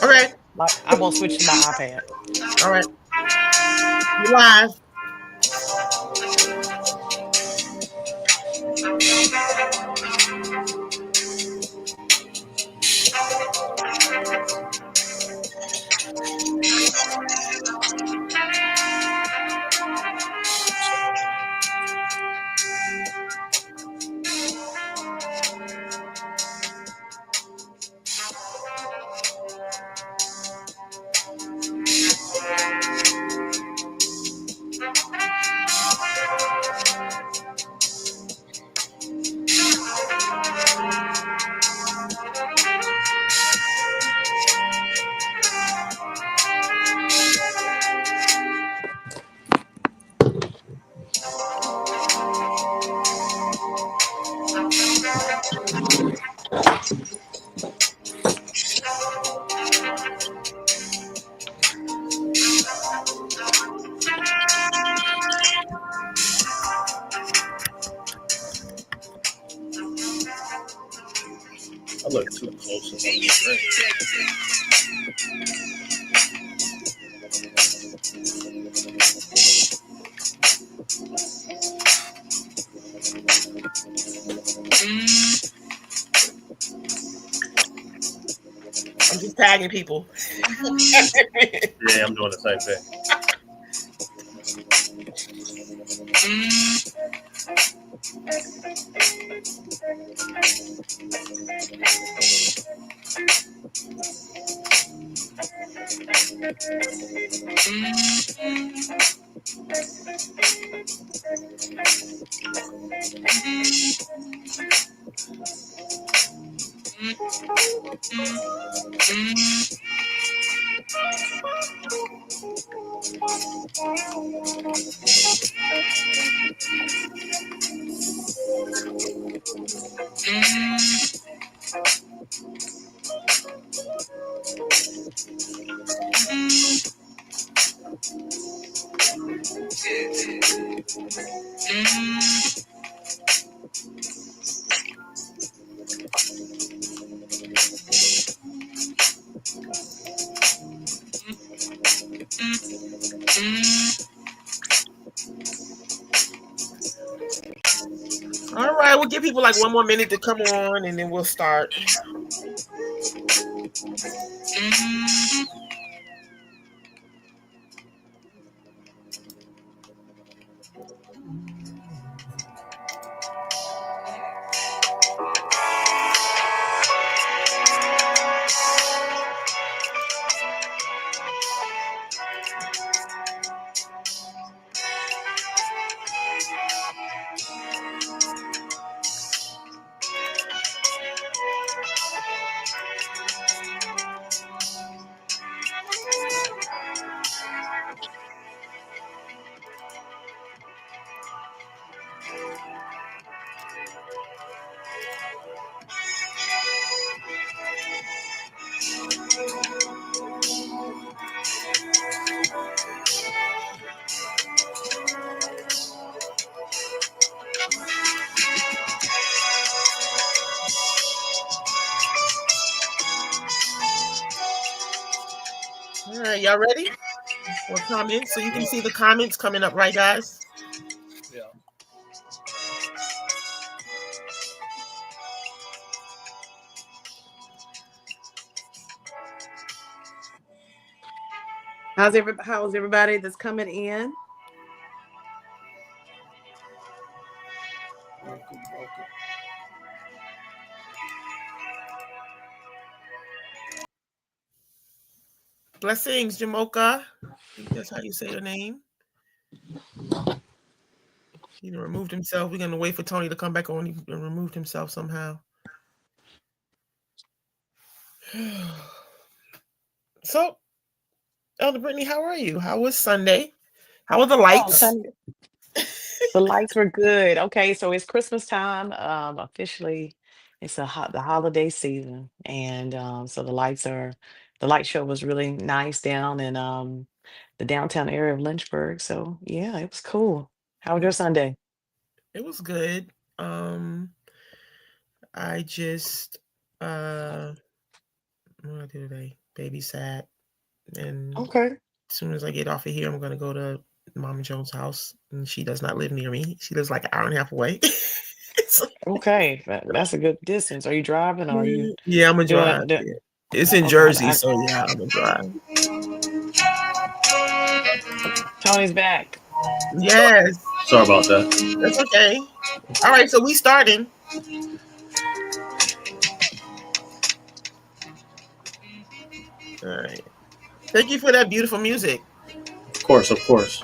Okay. Like, I won't switch to my iPad. All right. You live. I look too close in my screen. I'm just tagging people. Yeah, I'm doing the same thing. All right, we'll give people like one more minute to come on, and then we'll start. All right, y'all ready? Or comments? So you can see the comments coming up, right, guys? Yeah. How's everybody that's coming in? Welcome, welcome. Blessings, Jamoka. I think that's how you say your name. He removed himself. We're gonna wait for Tony to come back on. He removed himself somehow. So, Elder Brittany, how are you? How was Sunday? How were the Oh, lights? Sunday. The lights were good. Okay, so it's Christmas time. Officially, it's the holiday season, and so the light show was really nice down in the downtown area of Lynchburg. So yeah, it was cool. How was your Sunday? It was good. I just uh What do I do today? Babysat. And Okay. as soon as I get off of here, I'm going to go to Mama Jones' house. And she does not live near me. She lives like an hour and a half away. Okay. That's a good distance. Are you driving or are you Yeah, I'm a drive. doing the Yeah. It's in okay, Jersey, so yeah, I'm a drive. Tony's back. Yes, Sorry about that. that's okay. All right, so we starting. All right. Thank you for that beautiful music. Of course, of course.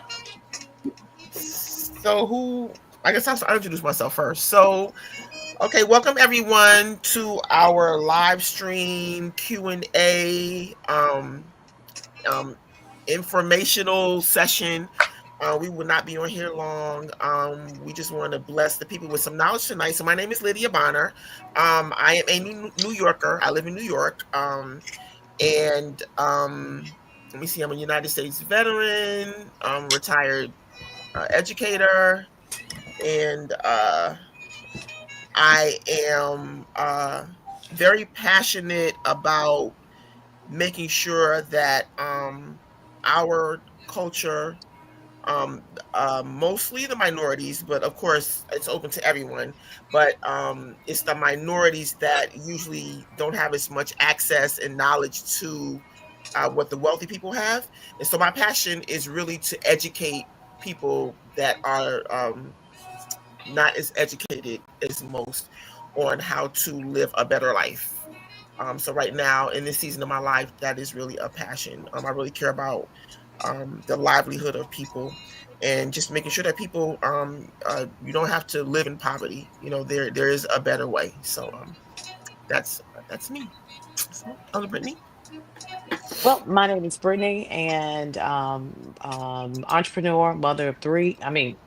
So I guess I'll introduce myself first. So, okay, welcome everyone to our live stream Q&A informational session. We will not be on here long. We just want to bless the people with some knowledge tonight. So my name is Lydia Bonner. I am a New Yorker. I live in New York. And let me see. I'm a United States veteran, retired educator, and I am very passionate about making sure that our culture, mostly the minorities, but of course it's open to everyone, but it's the minorities that usually don't have as much access and knowledge to what the wealthy people have. And so my passion is really to educate people that are not as educated as most on how to live a better life. So right now in this season of my life, that is really a passion. I really care about the livelihood of people and just making sure that people you don't have to live in poverty. There is a better way. So that's me. So, Brittany. Well, my name is Brittany and entrepreneur, mother of three. I mean,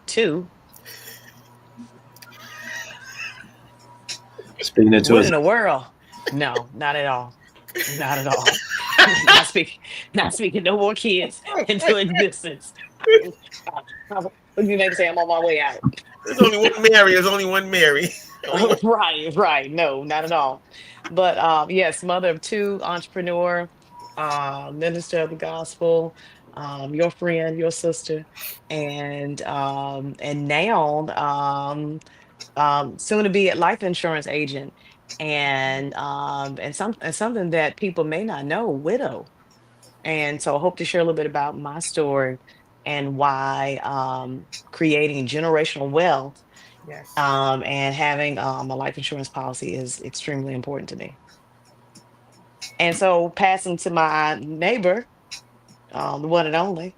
two. Speaking into What his in the world? No, not at all. Not at all. Not speaking. Not speaking. No more kids into existence. You maybe say I'm on my way out. There's only one Mary. There's only one Mary. Only one. Right, right. No, not at all. But yes, mother of two, entrepreneur, minister of the gospel, your friend, your sister, and now soon to be a life insurance agent, and something that people may not know, widow. And so I hope to share a little bit about my story and why creating generational wealth Yes. and having a life insurance policy is extremely important to me. And so passing to my neighbor, the one and only,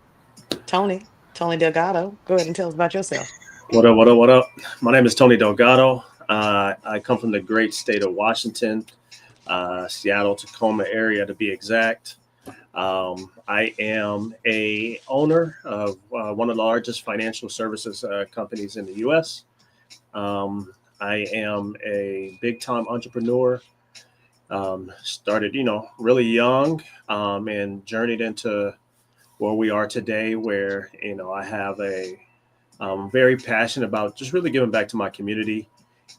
Tony Delgado. Go ahead and tell us about yourself. What up, what up, what up? My name is Tony Delgado. I come from the great state of Washington, Seattle, Tacoma area to be exact. I am a owner of one of the largest financial services companies in the U.S. I am a big-time entrepreneur. Started, really young, and journeyed into where we are today, where I have I'm very passionate about just really giving back to my community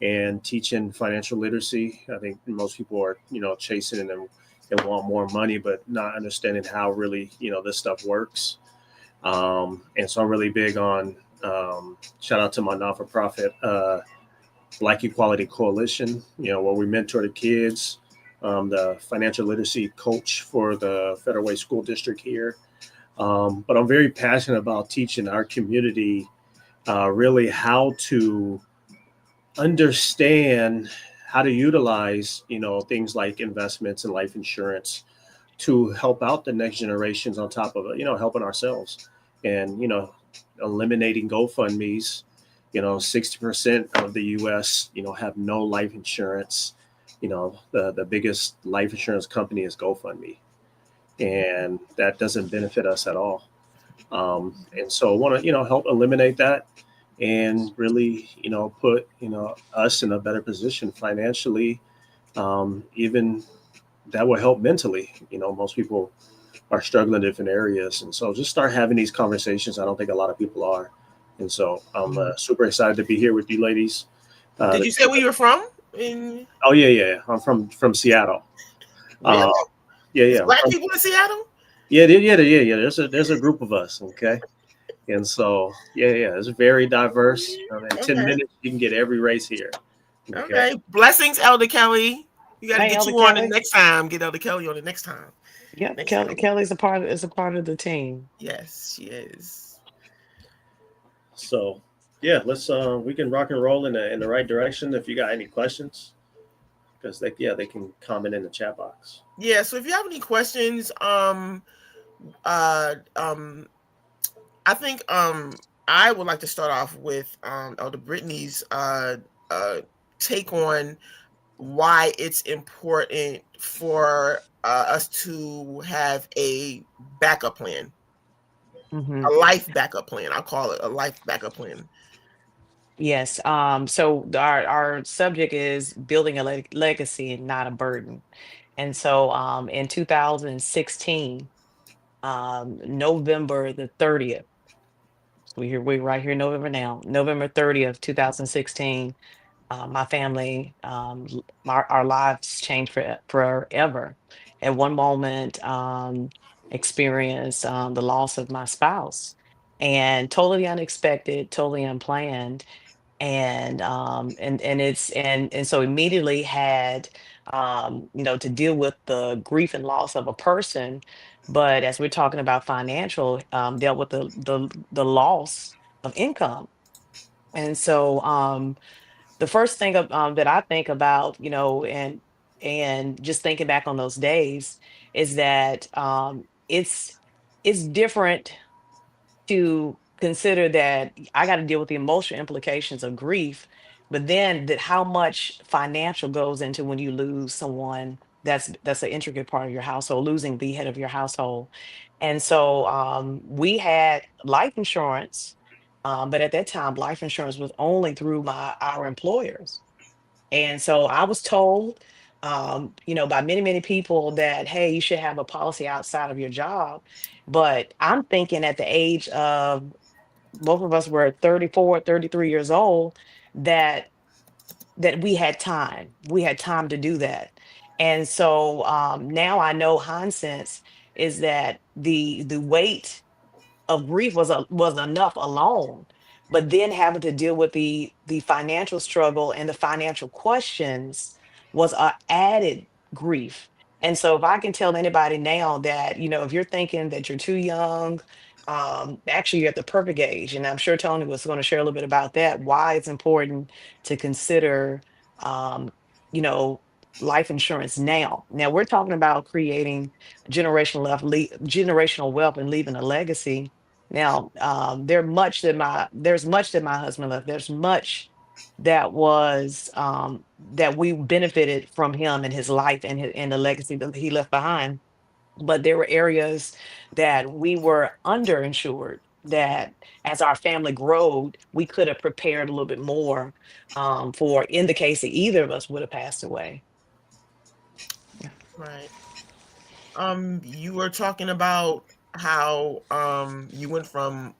and teaching financial literacy. I think most people are, chasing and want more money, but not understanding how really, this stuff works. And so I'm really big on, shout out to my non-for-profit, Black Equality Coalition, where we mentor the kids, the financial literacy coach for the Federal Way School District here. But I'm very passionate about teaching our community really how to understand how to utilize, things like investments and life insurance to help out the next generations on top of it, helping ourselves and, eliminating GoFundMes. 60% of the US, have no life insurance. The biggest life insurance company is GoFundMe, and that doesn't benefit us at all. And so I want to, help eliminate that and really, put, us in a better position financially. Even that will help mentally. Most people are struggling in different areas. And so just start having these conversations. I don't think a lot of people are. And so I'm super excited to be here with you ladies. Did you say where you were from? Oh, yeah. I'm from Seattle. Really? Yeah, It's yeah, black people in Seattle? yeah, yeah. There's a group of us, okay, and so yeah, it's very diverse. In ten Okay. minutes, you can get every race here. Okay, Okay. Blessings, Elder Kelly. You got to Hey, get Elder you on the Kelly. next time. Get Elder Kelly on the next time. Yep, Next time. Kelly's a part of the team. Yes, she is. so yeah, let's we can rock and roll in the right direction. If you got any questions, because they can comment in the chat box. Yeah. So if you have any questions, uh, um, I think I would like to start off with Elder Brittany's uh take on why it's important for us to have a backup plan, Hmm. a life backup plan. I'll call it a life backup plan. Yes. So our subject is building a legacy and not a burden. And so in 2016, November the 30th, we right here, November now, November 30th, 2016, my family, our lives changed forever. At one moment, experienced the loss of my spouse, and totally unexpected, totally unplanned. And so immediately had to deal with the grief and loss of a person, but as we're talking about financial, dealt with the loss of income. And so the first thing that I think about, and just thinking back on those days, is that it's different to consider that I got to deal with the emotional implications of grief, but then that how much financial goes into when you lose someone that's an intricate part of your household, losing the head of your household. And so we had life insurance, but at that time, life insurance was only through my our employers. And so I was told, by many, many people that, hey, you should have a policy outside of your job. But I'm thinking at the age of both of us were 34, 33 years old, that we had time. We had time to do that. And so now I know hindsight is that the weight of grief was enough alone, but then having to deal with the financial struggle and the financial questions was a added grief. And so if I can tell anybody now that, if you're thinking that you're too young, actually you're at the perfect age, and I'm sure Tony was going to share a little bit about that, why it's important to consider um, you know life insurance now. Now we're talking about creating generational wealth and leaving a legacy. Now, there's much that my husband left. There's much that we benefited from him and his life and the legacy that he left behind. But there were areas that we were underinsured. That as our family growed, we could have prepared a little bit more for in the case that either of us would have passed away. Yeah. Right. You were talking about how you went from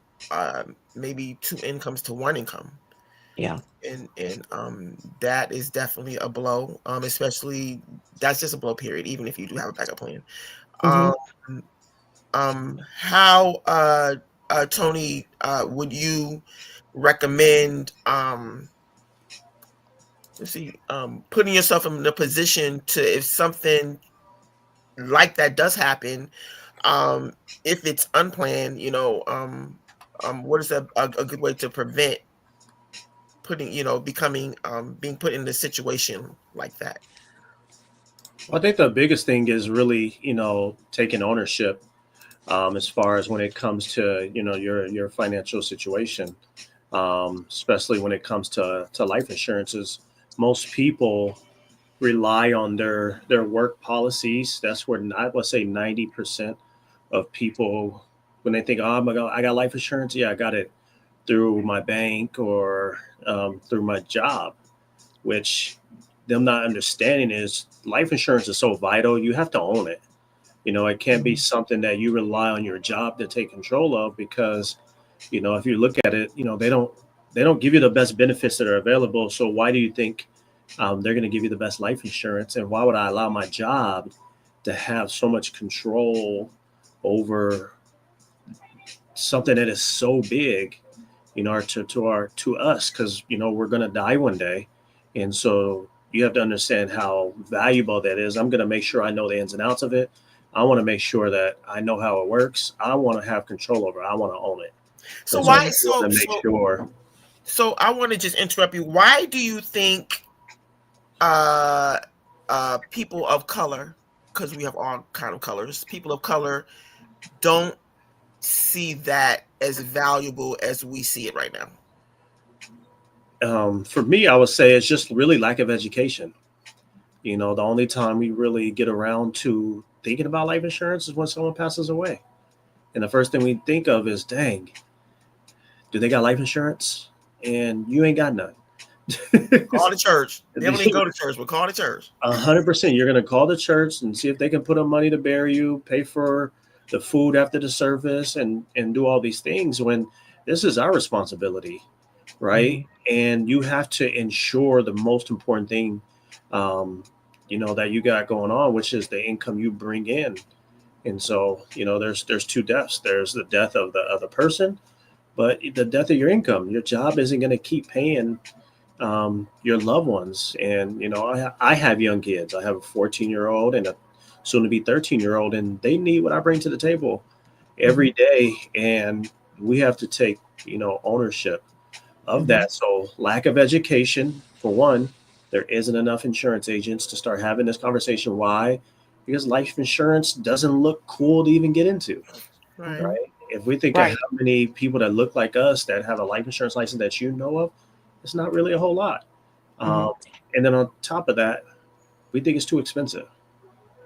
maybe two incomes to one income. Yeah. And that is definitely a blow. Especially that's just a blow period, even if you do have a backup plan. Hmm. Um how Tony, would you recommend let's see, putting yourself in a position to, if something like that does happen, um if it's unplanned, what is a good way to prevent putting, becoming being put in a situation like that? I think the biggest thing is really taking ownership as far as when it comes to your financial situation, especially when it comes to life insurances. Most people rely on their work policies. That's where I would say 90% of people, when they think, oh my God, I got life insurance. Yeah, I got it through my bank or through my job, which them not understanding is life insurance is so vital. You have to own it. It can't be Hmm. something that you rely on your job to take control of because, if you look at it, they don't give you the best benefits that are available. So why do you think they're going to give you the best life insurance? And why would I allow my job to have so much control over something that is so big, to us, because we're gonna die one day, and so you have to understand how valuable that is. I'm gonna make sure I know the ins and outs of it. I want to make sure that I know how it works. I want to have control over it. I want to own it, So and so I why want to make sure. so I want to just interrupt you. Why do you think uh people of color, because we have all kind of colors, people of color don't see that as valuable as we see it right now? For me, I would say it's just really lack of education. The only time we really get around to thinking about life insurance is when someone passes away. And the first thing we think of is, dang, do they got life insurance? And you ain't got none. Call the church. They don't even go to church, but call the church. 100%. You're going to call the church and see if they can put up money to bury you, pay for the food after the service, and do all these things when this is our responsibility, right? And you have to ensure the most important thing, that you got going on, which is the income you bring in. And so, there's two deaths. There's the death of the other person, but the death of your income. Your job isn't going to keep paying your loved ones. And I have young kids. I have a 14-year-old and a soon to be 13-year-old, and they need what I bring to the table every day. And we have to take ownership of that. So lack of education, for one. There isn't enough insurance agents to start having this conversation. Why? Because life insurance doesn't look cool to even get into. Right. Right? If we think of Right. how many people that look like us that have a life insurance license that you know of, it's not really a whole lot. Um, and then on top of that, we think it's too expensive.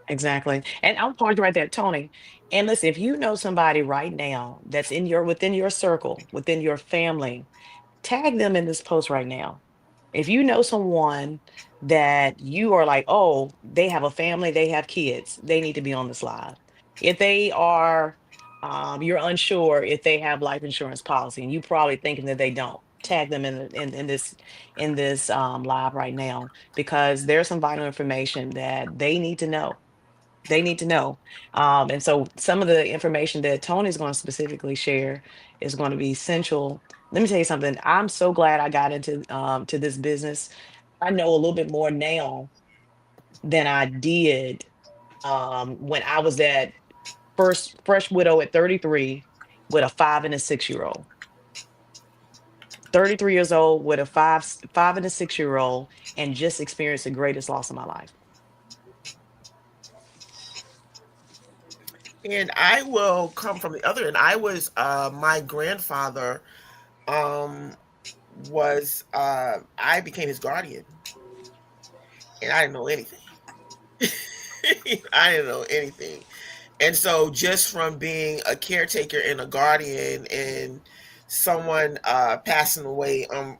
Exactly. And I'll pause you right there, Tony. And listen, if you know somebody right now that's within your circle, within your family, tag them in this post right now. If you know someone that you are like, oh, they have a family, they have kids, they need to be on this live. If they are, you're unsure if they have life insurance policy, and you probably thinking that they don't. Tag them in this live right now, because there's some vital information that they need to know. They need to know. And so some of the information that Tony's going to specifically share is going to be essential. Let me tell you something. I'm so glad I got into to this business. I know a little bit more now than I did when I was that first fresh widow at 33 with a 5 and a 6-year-old. 33 years old with a five and a 6-year old, and just experienced the greatest loss of my life. And I will come from the other end. My grandfather um I became his guardian, and I didn't know anything. I didn't know anything. And so just from being a caretaker and a guardian and someone passing away on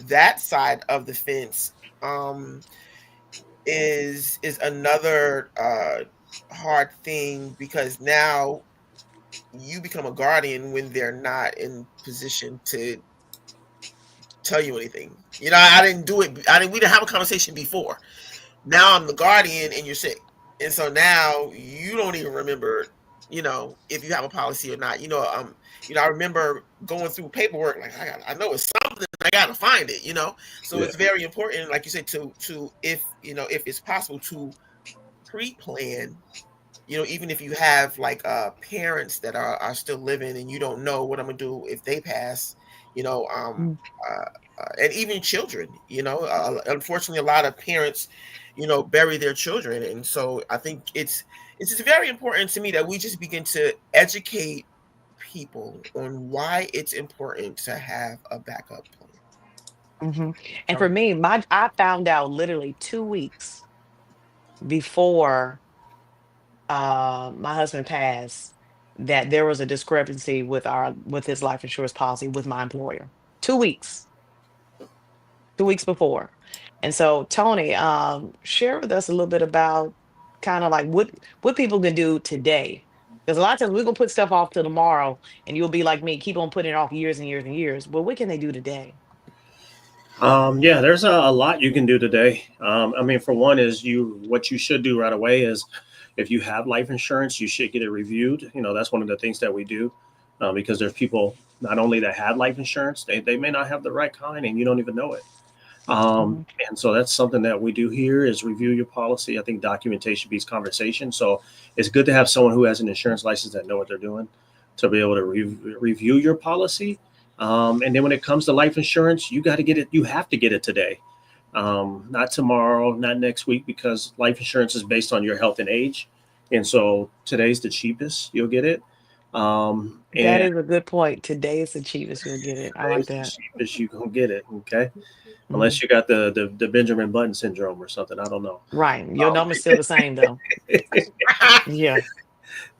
that side of the fence um is another hard thing, because now you become a guardian when they're not in position to tell you anything. I didn't do it. We didn't have a conversation before. Now I'm the guardian and you're sick. And so now you don't even remember, if you have a policy or not. I remember going through paperwork, like I know it's something, I gotta find it. So Yeah. it's very important, like you said, to if it's possible to pre-plan, even if you have like parents that are still living and you don't know what I'm gonna do if they pass, you know, um uh, and even children, unfortunately a lot of parents, bury their children. And so I think it's just very important to me that we just begin to educate people on why it's important to have a backup plan. And for me, I found out literally 2 weeks before my husband passed that there was a discrepancy with his life insurance policy with my employer. 2 weeks, 2 weeks before. And so, Tony, share with us a little bit about kind of like what people can do today. Because a lot of times we're gonna put stuff off till tomorrow, and you'll be like me, keep on putting it off years and years and years. But what can they do today? Yeah, there's a lot you can do today. I mean, for one, is what you should do right away is if you have life insurance, you should get it reviewed. That's one of the things that we do, because there's people not only that have life insurance, they may not have the right kind and you don't even know it. Mhm. And so that's something that we do here is review your policy. I think documentation beats conversation. So it's good to have someone who has an insurance license that know what they're doing to be able to review your policy. And then when it comes to life insurance, you got to get it. You have to get it today, not tomorrow, not next week, because life insurance is based on your health and age. And so today's the cheapest you'll get it. That And is a good point. Today is the cheapest you'll get it. I like today's the that. cheapest you can get it. Okay. Mhm. Unless you got the Benjamin Button syndrome or something. I don't know. Right. Your number's still the same though. Yeah.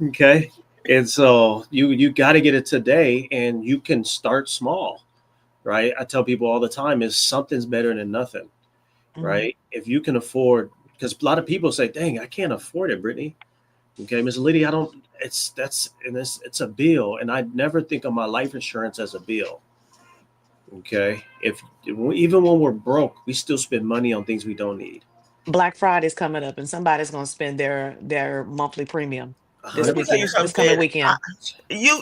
Okay. And so you got to get it today, and you can start small, right? I tell people all the time is something's better than nothing, Mhm. right? If you can afford, because a lot of people say, dang, I can't afford it, Brittany. Okay, Miss Lydia, I don't, it's a bill. And I never think of my life insurance as a bill. Okay. Even when we're broke, we still spend money on things we don't need. Black Friday's coming up and somebody's gonna spend their monthly premium this Let me tell you weekend, this something. coming weekend.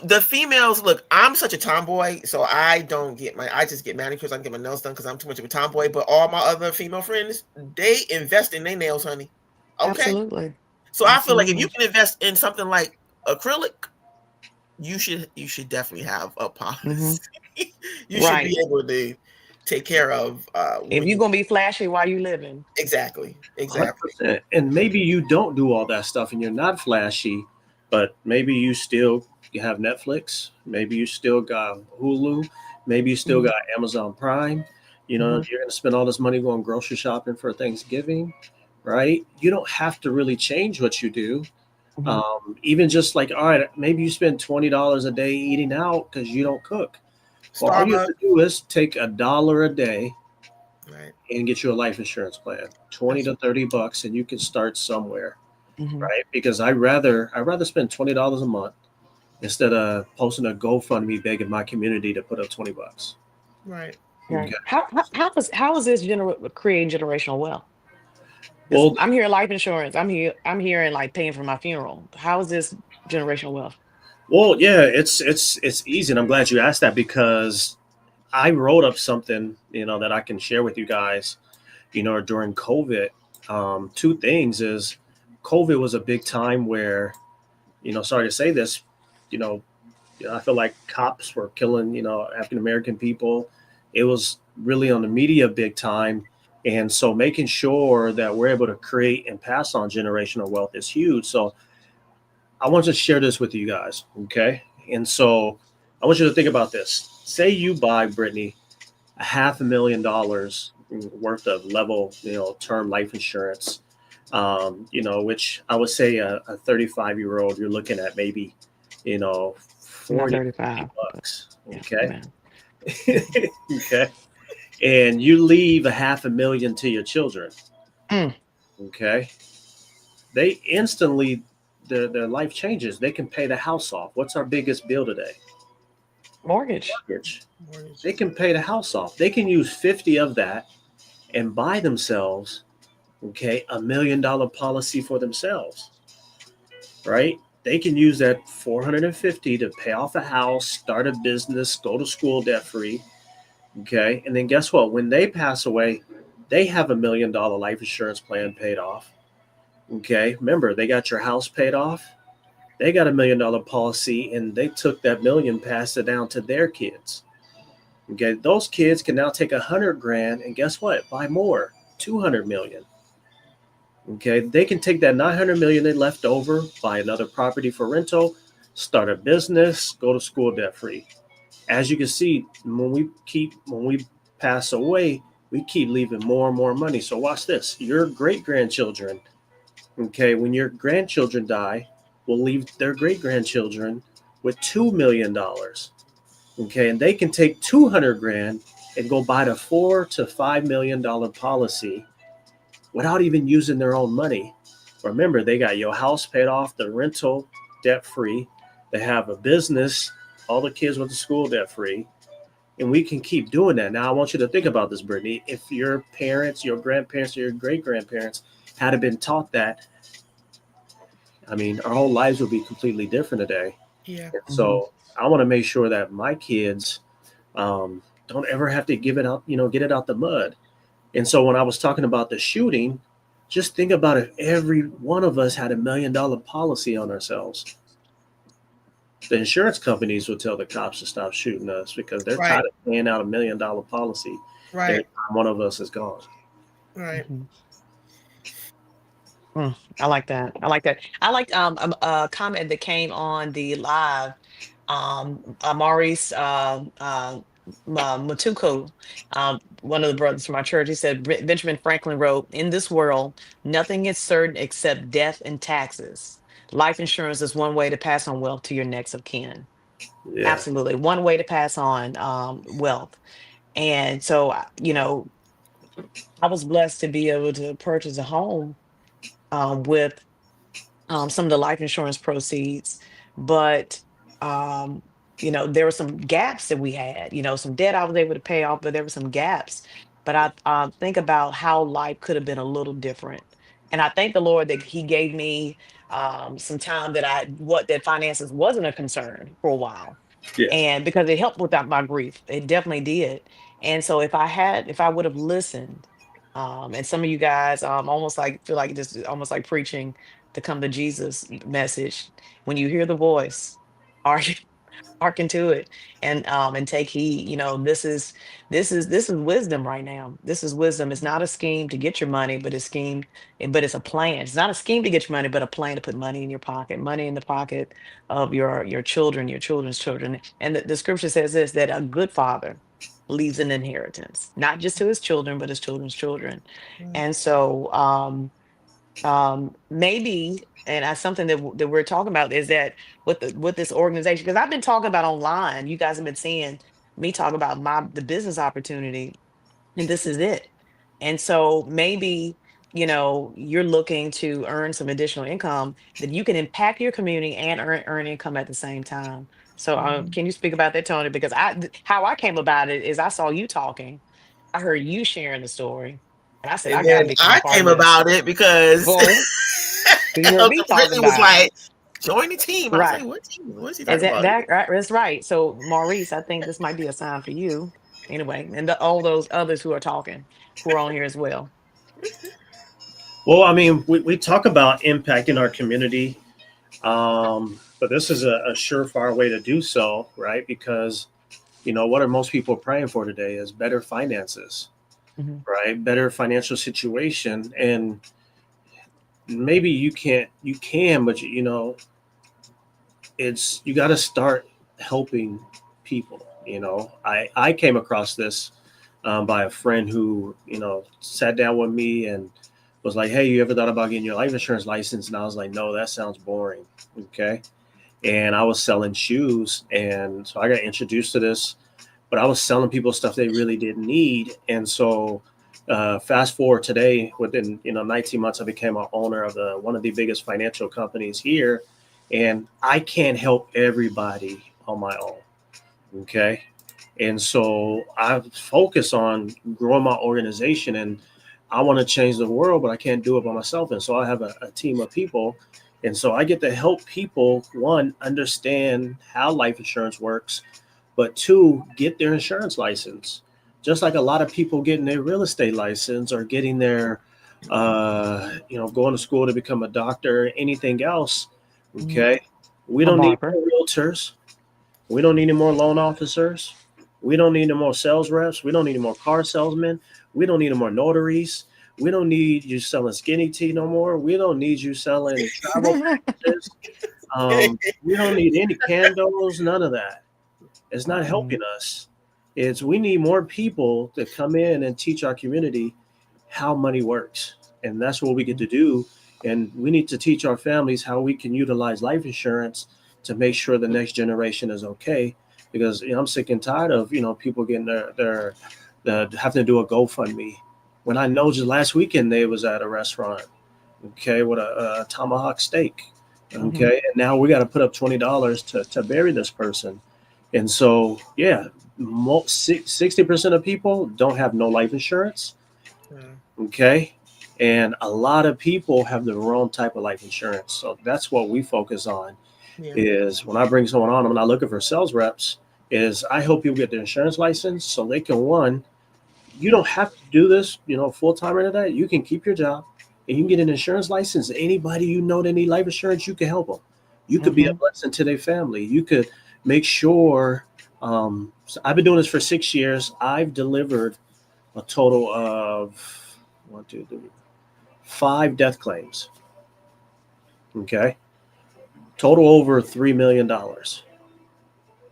The females, look, I'm such a tomboy, so I don't get I just get manicures. I can get my nails done because I'm too much of a tomboy. But all my other female friends, they invest in their nails, honey. Okay. Absolutely. So I feel like if you Absolutely. can invest in something like acrylic, you should definitely have a Hmm. policy. You should be Right. able to take care of If when you're you gonna be flashy while you living. exactly. 100%. And maybe you don't do all that stuff and you're not flashy, but maybe you still have Netflix. Maybe you still got Hulu. Maybe you still Hmm. got Amazon Prime. Hmm. You're going to spend all this money going grocery shopping for Thanksgiving, right? You don't have to really change what you do. Hmm. Even just like, all right, maybe you spend $20 a day eating out because you don't cook. Well, all you have Starbucks, to do is take $1 a day right? and get you a life insurance plan, 20 to 30 bucks, and you can start somewhere, Hmm. right? Because I rather spend $20 a month instead of posting a GoFundMe begging my community to put up 20 bucks. Right. Okay. Right. How is this creating generational wealth? Because Well, I'm hearing life insurance. I'm hearing like paying for my funeral. How is this generational wealth? yeah, it's easy, and I'm glad you asked that because I wrote up something, that I can share with you guys, during COVID. Two things is COVID was a big time where, sorry to say this, you know, I feel like cops were killing, African American people. It was really on the media big time. And so making sure that we're able to create and pass on generational wealth is huge. So I want to share this with you guys. Okay. And so I want you to think about this. Say you buy, Brittany, $500,000 worth of level, term life insurance, which I would say a 35-year-old, you're looking at maybe, I'm not 40, 50 35, but bucks. yeah, Okay. man. Okay. And you leave a 500,000 to your children. Mm, Okay. They instantly, their life changes. They can pay the house off. What's our biggest bill today? mortgage. Mortgage. Mortgage. They can pay the house off. They can use 50 of that and buy themselves, okay, $1 million policy for themselves, right? They can use that 450 to pay off a house, start a business, go to school debt free. Okay. And then guess what? When they pass away, they have $1 million life insurance plan paid off. Okay. Remember, they got your house paid off. They got $1 million policy and they took that million, passed it down to their kids. Okay. Those kids can now take 100 grand and guess what? Buy more, 200 million. Okay. They can take that 900 million they left over, buy another property for rental, start a business, go to school debt free. As you can see, when we pass away, we keep leaving more and more money. So watch this. Your great grandchildren, okay, when your grandchildren die, will leave their great grandchildren with $2 million. Okay, and they can take 200 grand and go buy the $4 to $5 million policy without even using their own money. Remember, they got your house paid off, the rental debt free. They have a business. All the kids went to school debt free, and we can keep doing that. Now, I want you to think about this, Brittany. If your parents, your grandparents, or your great grandparents had been taught that, I mean, our whole lives would be completely different today. Yeah. And Mhm. so I want to make sure that my kids don't ever have to give it out, get it out the mud. And so when I was talking about the shooting, just think about if every one of us had $1 million policy on ourselves. The insurance companies would tell the cops to stop shooting us because they're Right. tired of paying out $1 million policy every Right. time one of us is gone. Right. Mhm. I like that. I like that. I liked a comment that came on the live. Maurice Matuko, one of the brothers from our church, he said Benjamin Franklin wrote, "In this world, nothing is certain except death and taxes. Life insurance is one way to pass on wealth to your next of kin." Yeah. Absolutely, one way to pass on wealth. And so, I was blessed to be able to purchase a home with some of the life insurance proceeds, but um, there were some gaps that we had. Some debt I was able to pay off, but there were some gaps. But I think about how life could have been a little different, and I thank the Lord that He gave me some time that finances wasn't a concern for a while, Yeah. and because it helped without my grief, it definitely did. And so if I would have listened, and some of you guys almost like feel like this is almost like preaching the come to Jesus message. When you hear the voice, hearken, hearken to it, and take heed. This is wisdom right now. This is wisdom. It's not a scheme to get your money, but it's a plan. It's not a scheme to get your money, but a plan to put money in your pocket, money in the pocket of your children, your children's children. And the scripture says this, that a good father leaves an inheritance, not just to his children, but his children's children. Mm. And so maybe, and that's something that we're talking about, is that with this organization, because I've been talking about online, you guys have been seeing me talk about the business opportunity, and this is it. And so maybe, you're looking to earn some additional income that you can impact your community and earn income at the same time. So Mhm. can you speak about that, Tony? Because how I came about it is I saw you talking, I heard you sharing the story, and I said I And got to then become a I part came of this. about it because Boom. You heard me talking Brittany was about it. like, "Join the team." I was Right. like, "What team? What is he Is talking that about?" that right? That's right. So Maurice, I think this might be a sign for you. Anyway, and all those others who are talking, who are on here as well. Well, I mean, we talk about impacting our community, but this is a surefire way to do so, right? Because, what are most people praying for today is better finances, Mhm. right? Better financial situation. And maybe you can, but you got to start helping people. I came across this by a friend who sat down with me and was like, "Hey, you ever thought about getting your life insurance license?" And I was like, "No, that sounds boring." Okay, and I was selling shoes, and so I got introduced to this, but I was selling people stuff they really didn't need, and so. Fast forward today, within 19 months, I became an owner of one of the biggest financial companies here, and I can't help everybody on my own. Okay. And so I focus on growing my organization, and I want to change the world, but I can't do it by myself. And so I have a team of people. And so I get to help people, one, understand how life insurance works, but two, get their insurance license. Just like a lot of people getting their real estate license or getting their, going to school to become a doctor, anything else. Mhm. Okay. We A don't need barber. more realtors. We don't need any more loan officers. We don't need any more sales reps. We don't need any more car salesmen. We don't need any more notaries. We don't need you selling skinny tea no more. We don't need you selling travel packages. We don't need any candles, none of that. It's not helping Mhm. us. It's we need more people to come in and teach our community how money works. And that's what we get to do. And we need to teach our families how we can utilize life insurance to make sure the next generation is okay. Because I'm sick and tired of people getting their having to do a GoFundMe. When I know just last weekend they was at a restaurant, okay, with a tomahawk steak, Mhm. okay, and now we got to put up $20 to bury this person. And so, yeah, 60% of people don't have no life insurance. Mm. Okay. And a lot of people have the wrong type of life insurance. So that's what we focus on Yeah. is when I bring someone on, I'm not looking for sales reps, is I help people get their insurance license so they can one, you don't have to do this, full time or that. You can keep your job and you can get an insurance license. Anybody you know that need life insurance, you can help them. You could be a Hmm. blessing to their family. You could make sure. So I've been doing this for 6 years. I've delivered a total of one, two, three, 5 death claims. Okay, total over $3 million.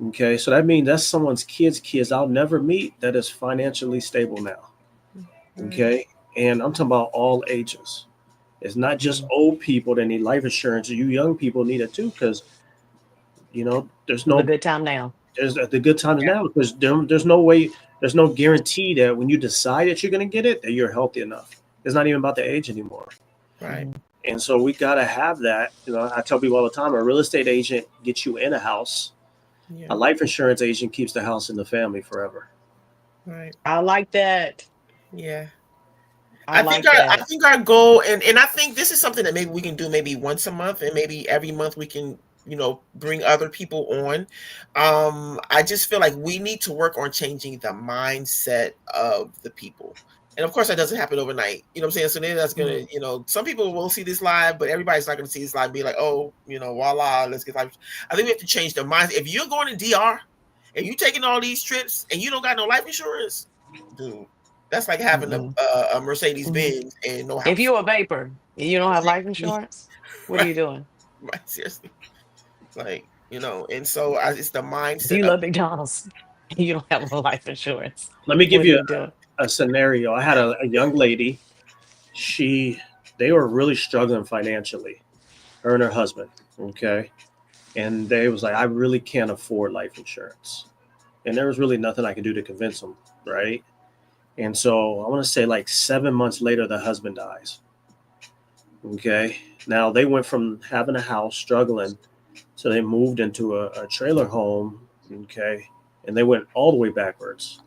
Okay, so that means that's someone's kids I'll never meet that is financially stable now. Right. Okay, and I'm talking about all ages. It's not just Hmm. old people that need life insurance. You young people need it too, because there's The no good time now. there's the good times now because there's no way, there's no guarantee that when you decide that you're going to get it that you're healthy enough. It's not even about the age anymore. Right. Hmm. And so we got to have that. I tell people all the time, a real estate agent gets you in a house. Yeah. A life insurance agent keeps the house in the family forever. Right. I like that. Yeah. I like I that. think our goal, and I think this is something that maybe we can do maybe once a month, and maybe every month we can, bring other people on. I just feel like we need to work on changing the mindset of the people. And of course that doesn't happen overnight. You know what I'm saying? So then that's Mm. gonna, some people will see this live, but everybody's not gonna see this live and be like, oh, voila, let's get life. I think we have to change the mindset. If you're going to DR and you taking all these trips and you don't got no life insurance, dude, that's like having Mm-mm. a Mercedes Mhm. Benz and no If house. you're a vapor and you don't have life Exactly. insurance, what are Right. you doing? Right. Seriously. Like, and so it's the If mindset you of love McDonald's and you don't have no life insurance, Let me give what are you you doing? a scenario. I had a young lady. She They were really struggling financially, her and her husband. Okay, and they was like, I really can't afford life insurance, and there was really nothing I could do to convince them, right? And so I want to say like 7 months later, the husband dies. Okay, now they went from having a house, struggling, so they moved into a trailer home. Okay, and they went all the way backwards.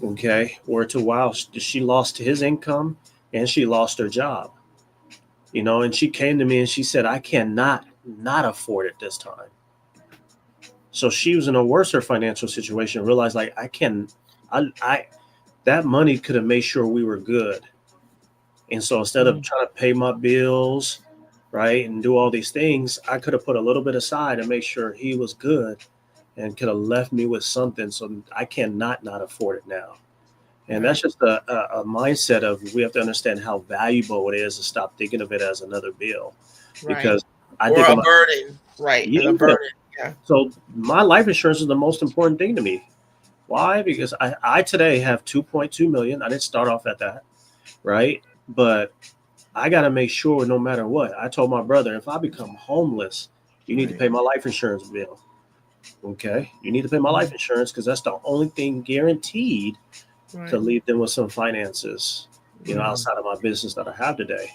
Okay, where to wow, she lost his income and she lost her job. And she came to me and she said, I cannot not afford it this time. So she was in a worse financial situation, realized like I that money could have made sure we were good. And so instead of Mm. trying to pay my bills, right, and do all these things, I could have put a little bit aside and make sure he was good and could have left me with something. So I cannot not afford it now. And right. that's just a mindset of we have to understand how valuable it is to stop thinking of it as another bill. Right. Because I Or think a about, burden. Right. And a yeah. burden. Yeah. So my life insurance is the most important thing to me. Why? Because I today have 2.2 million. I didn't start off at that, right? But I got to make sure no matter what. I told my brother, if I become homeless, you need to Right. pay my life insurance bill. Okay. You need to pay my life Mhm. insurance because that's the only thing guaranteed to Right. leave them with some finances, Right. Mhm. outside of my business that I have today.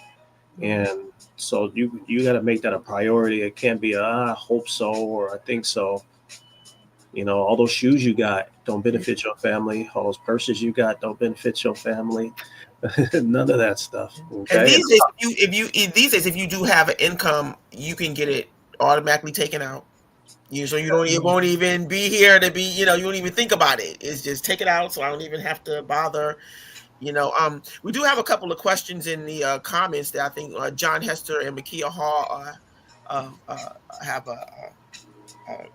Right. And so you got to make that a priority. It can't be I hope so or I think so. All those shoes you got don't benefit your family. All those purses you got don't benefit your family. None of that stuff. And Okay. these days, these days, if you do have an income, you can get it automatically taken out. So you don't, it Mhm. won't even be here to be, you won't even think about it. It's just take it out, so I don't even have to bother. We do have a couple of questions in the comments that I think John Hester and Makia Hall have a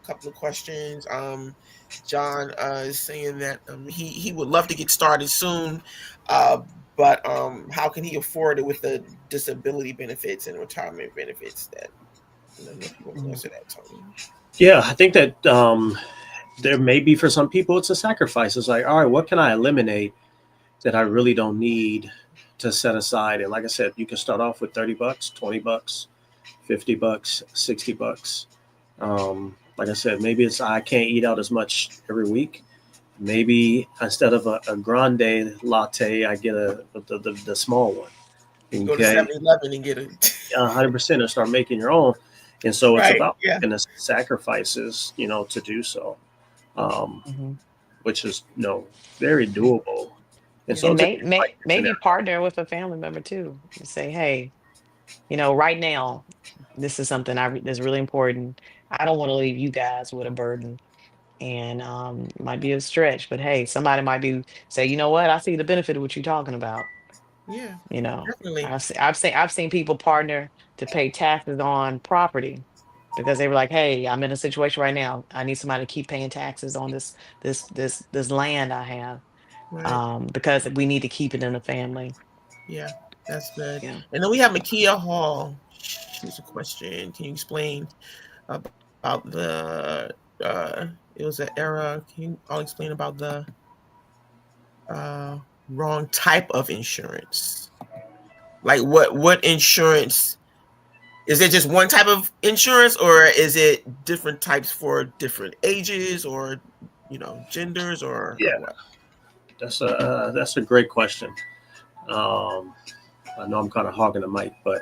couple of questions. John is saying that he would love to get started soon, uh, but how can he afford it with the disability benefits and retirement benefits? That I don't know if you want to Mhm. answer that, Tony. Yeah, I think that there may be for some people it's a sacrifice. It's like, all right, what can I eliminate that I really don't need to set aside? And like I said, you can start off with $30, $20, $50, $60. Like I said, maybe it's I can't eat out as much every week. Maybe instead of a grande latte, I get the small one. You go to Okay, 7-Eleven and get it. 100%, and start making your own. And so it's Right. about Yeah. making the sacrifices, to do so, um, Mhm. which is very doable. And so And it's a like maybe scenario. partner with a family member too. And say, hey, right now, this is something that's really important. I don't want to leave you guys with a burden. And might be a stretch, but hey, somebody might be say, you know what, I see the benefit of what you're talking about. Yeah, You know, definitely. I've seen people partner to pay taxes on property because they were like, hey, I'm in a situation right now. I need somebody to keep paying taxes on this land I have. Right. Because we need to keep it in the family. Yeah, that's good. Yeah. And then we have Makia Hall. Here's a question. Can you explain about the it was an era. Can you all explain about the uh wrong type of insurance? Like what insurance is it, just one type of insurance, or is it different types for different ages, or genders, or Yeah, what? that's a great question. Um, I know I'm kind of hogging the mic, but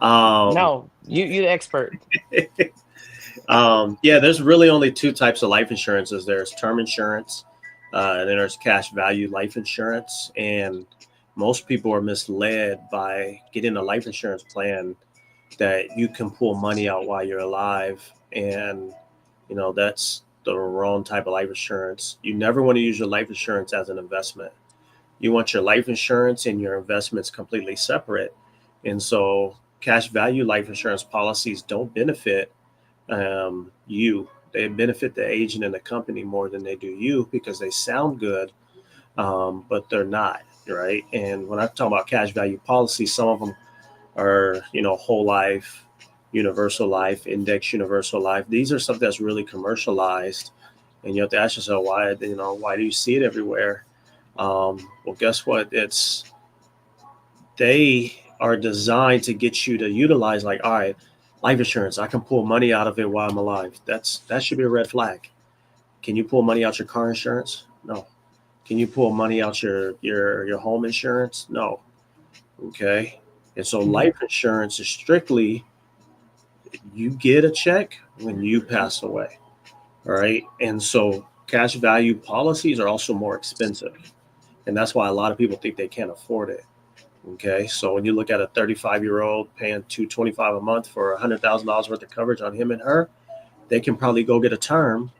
No, you the expert. yeah, there's really only two types of life insurances. There's term insurance, and then there's cash value life insurance. And most people are misled by getting a life insurance plan that you can pull money out while you're alive. And, that's the wrong type of life insurance. You never want to use your life insurance as an investment. You want your life insurance and your investments completely separate. And so cash value life insurance policies don't benefit you. They benefit the agent and the company more than they do you because they sound good, but they're not, right? And when I talk about cash value policies, some of them are, whole life, universal life, index universal life. These are stuff that's really commercialized, and you have to ask yourself why do you see it everywhere? Well, guess what? They are designed to get you to utilize, like, all right, life insurance, I can pull money out of it while I'm alive. That should be a red flag. Can you pull money out your car insurance? No. Can you pull money out your home insurance? No. Okay. And so Mhm. life insurance is strictly you get a check when you pass away. All right. And so cash value policies are also more expensive. And that's why a lot of people think they can't afford it. Okay, so when you look at a 35-year-old paying $225 a month for $100,000 worth of coverage on him and her, they can probably go get a term,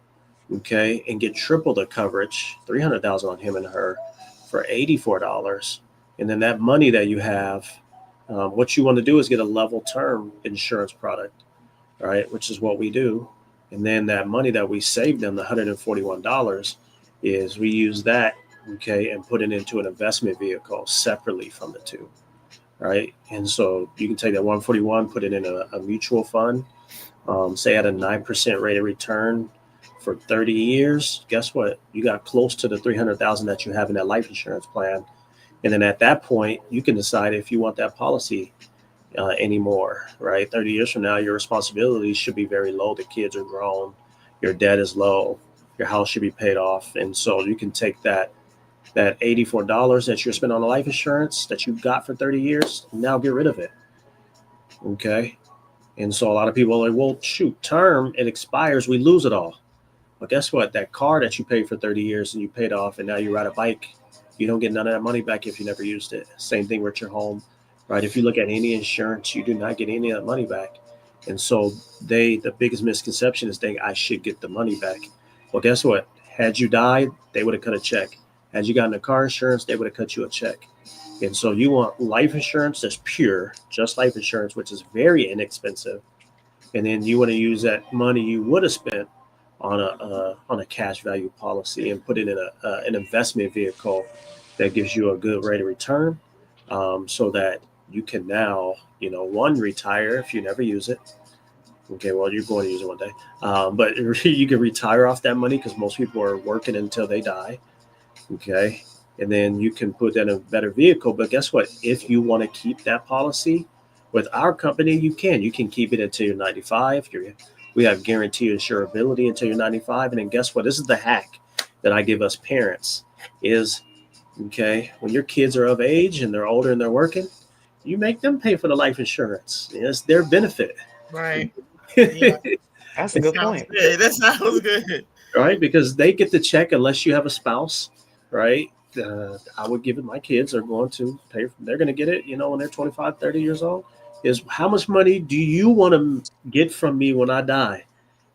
okay, and get triple the coverage, $300,000 on him and her for $84, and then that money that you have, what you want to do is get a level term insurance product, all right, which is what we do, and then that money that we saved them, the $141, is we use that, okay, and put it into an investment vehicle separately from the two, right? And so you can take that 141, put it in a mutual fund, say at a 9% rate of return for 30 years. Guess what? You got close to the 300,000 that you have in that life insurance plan. And then at that point, you can decide if you want that policy anymore, right? 30 years from now, your responsibilities should be very low. The kids are grown, your debt is low, your house should be paid off. And so you can take that $84 that you're spending on the life insurance that you got for 30 years, now get rid of it. Okay. And so a lot of people are like, well, shoot, term, it expires, we lose it all. But guess what? That car that you paid for 30 years and you paid off and now you ride a bike, you don't get none of that money back if you never used it. Same thing with your home, right? If you look at any insurance, you do not get any of that money back. And so the biggest misconception is I should get the money back. Well, guess what? Had you died, they would have cut a check. Had you gotten a car insurance, they would have cut you a check. And so you want life insurance that's pure, just life insurance, which is very inexpensive. And then you want to use that money you would have spent on a cash value policy and put it in an investment vehicle that gives you a good rate of return, so that you can now, one, retire if you never use it. Okay, well, you're going to use it one day, but you can retire off that money because most people are working until they die. Okay, and then you can put that in a better vehicle. But guess what? If you want to keep that policy with our company, you can keep it until you're 95. We have guaranteed insurability until you're 95. And then guess what? This is the hack that I give us parents is, okay, when your kids are of age and they're older and they're working, you make them pay for the life insurance. It's their benefit. Right. Yeah. That's a That good sounds point. good. That sounds good. Right? Because they get the check unless you have a spouse, right? I would give it. My kids are going to pay. They're going to get it, when they're 25, 30 years old. Is how much money do you want to get from me when I die?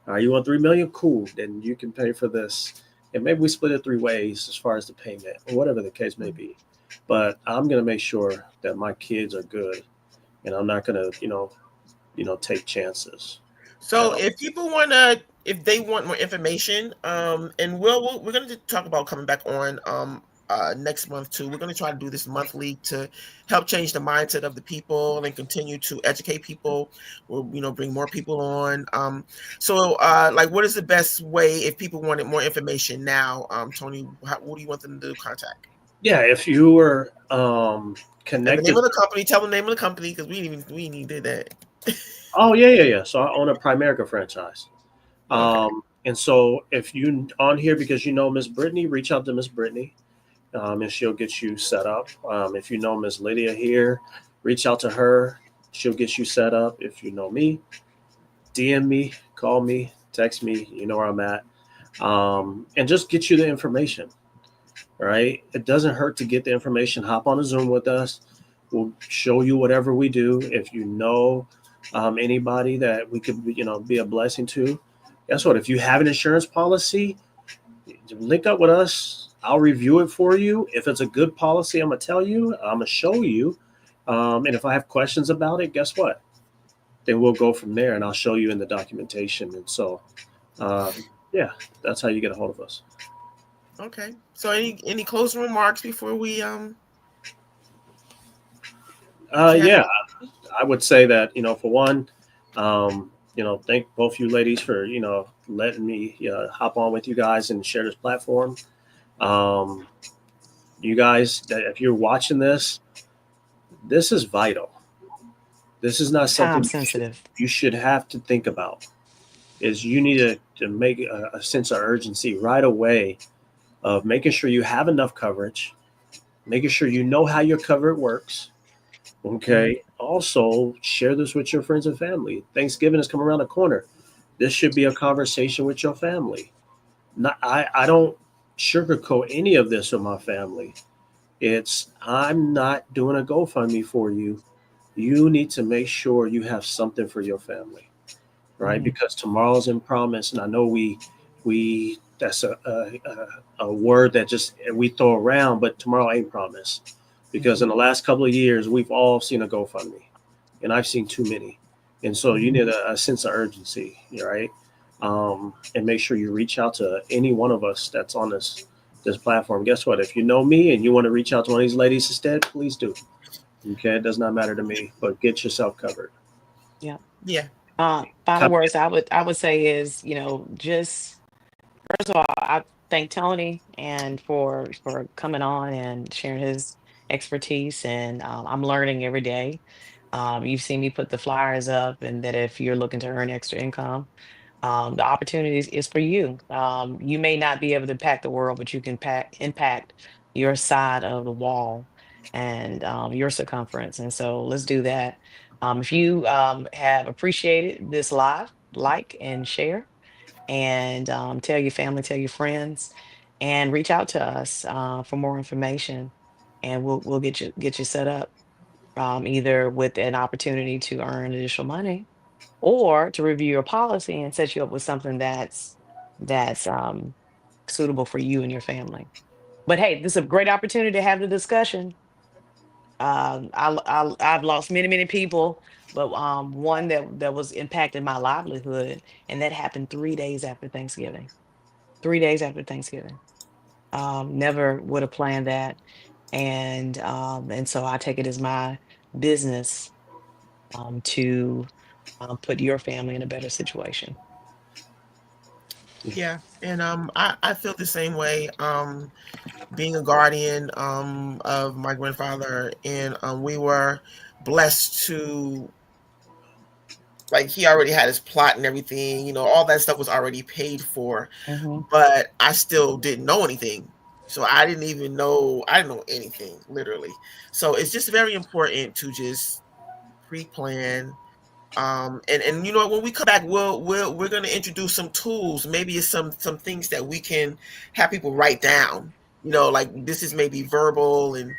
You want 3 million? Cool. Then you can pay for this, and maybe we split it 3 ways as far as the payment or whatever the case may be. But I'm going to make sure that my kids are good, and I'm not going to, take chances at So all. if people if they want more information, and we're going to talk about coming back on next month too. We're going to try to do this monthly to help change the mindset of the people and continue to educate people. We'll bring more people on. So like, what is the best way if people wanted more information now? Tony, what do you want them to contact? Yeah, if you were And the name connected. of the company. Tell the name of the company because we did that. Oh, yeah. So I own a Primerica franchise. Okay. And so if you on here because you know Miss Brittany, reach out to Miss Brittany, and she'll get you set up. If you know Miss Lydia here, reach out to her. She'll get you set up. If you know me, DM me, call me, text me. You know where I'm at, and just get you the information. Right? It doesn't hurt to get the information. Hop on a Zoom with us. We'll show you whatever we do. If you know anybody that we could, be a blessing to, guess what? If you have an insurance policy, link up with us. I'll review it for you. If it's a good policy, I'm gonna tell you. I'm gonna show you. And if I have questions about it, guess what? Then we'll go from there, and I'll show you in the documentation. And so, yeah, that's how you get a hold of us. Okay. So any closing remarks before we have Yeah, I would say that for one, thank both you ladies for letting me hop on with you guys and share this platform. Um, you guys, that if you're watching this, this is vital. This is not something Time sensitive. you should have to think about. Is you need to make a sense of urgency right away of making sure you have enough coverage, making sure you know how your cover works. Okay. Also, share this with your friends and family. Thanksgiving is coming around the corner. This should be a conversation with your family. I don't sugarcoat any of this with my family. It's I'm not doing a GoFundMe for you. You need to make sure you have something for your family, right? Mhm. Because tomorrow's in promise, and I know we that's a word that just we throw around, but tomorrow ain't promise. Because in Mhm. the last couple of years, we've all seen a GoFundMe, and I've seen too many. And so you Mhm. need a sense of urgency, right? And make sure you reach out to any one of us that's on this platform. Guess what? If you know me and you want to reach out to one of these ladies instead, please do. Okay, it does not matter to me, but get yourself covered. Yeah. yeah. Final Come words I would say is, just first of all, I thank Tony and for coming on and sharing his expertise, and I'm learning every day. You've seen me put the flyers up, and that if you're looking to earn extra income, the opportunities is for you. You may not be able to impact the world, but you can impact your side of the wall and your circumference. And so let's do that. If you have appreciated this live, like and share, and tell your family, tell your friends, and reach out to us for more information, and we'll get you set up, either with an opportunity to earn additional money or to review your policy and set you up with something that's suitable for you and your family. But hey, this is a great opportunity to have the discussion. I've lost many people, but one that was impacting my livelihood, and that happened 3 days after Thanksgiving. 3 days after Thanksgiving. Never would have planned that, and so I take it as my business to put your family in a better situation. Yeah. And I feel the same way. Being a guardian of my grandfather, and we were blessed to, like, he already had his plot and everything, all that stuff was already paid for, Hmm. but I still didn't know anything. So I didn't know anything, literally. So it's just very important to just pre-plan. And when we come back, we're going to introduce some tools. Maybe it's some things that we can have people write down, like this is maybe verbal and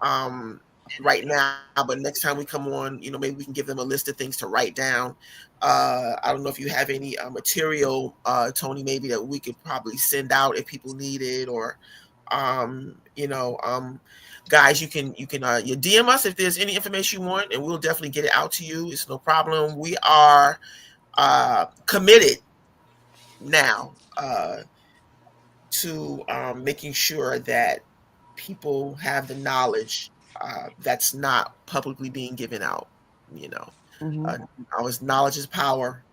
um right now, but next time we come on, maybe we can give them a list of things to write down. I don't know if you have any material, Tony, maybe that we could probably send out if people need it, or um, you know, um, guys, you can you DM us if there's any information you want, and we'll definitely get it out to you. It's no problem. We are committed now to making sure that people have the knowledge that's not publicly being given out. You know, Hmm. uh, always knowledge is power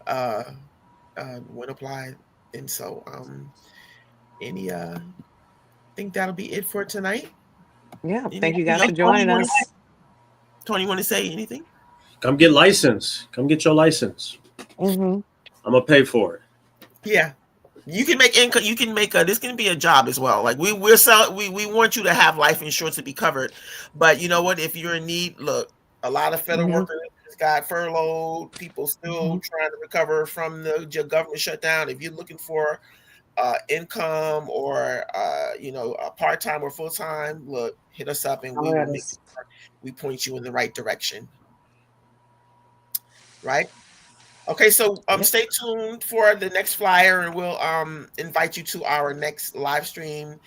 uh, when applied. And so, any think that'll be it for tonight. Yeah. Thank you Anything guys else, for joining us. Tony? Want to say anything? Come get licensed. Come get your license. Hmm. I'm gonna pay for it. Yeah. You can make income. You can make this can be a job as well. Like we want you to have life insurance to be covered, but you know what? If you're in need, look, a lot of federal Hmm. workers got furloughed. People still Hmm. trying to recover from the government shutdown. If you're looking for income or a part time or full time, look, hit us up and we Holler will at make us. sure we point you in the right direction. Right. Okay, so Yep. stay tuned for the next flyer, and we'll invite you to our next live stream.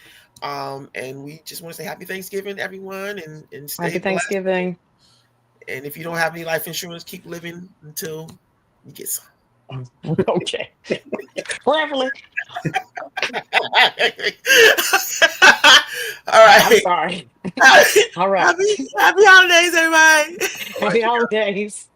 And we just want to say happy Thanksgiving, everyone, and stay Happy blessed. Thanksgiving. And if you don't have any life insurance, keep living until you get some. Okay. Prayerfully. All I'm right. sorry. happy All right. happy holidays, everybody. All right, Happy you holidays.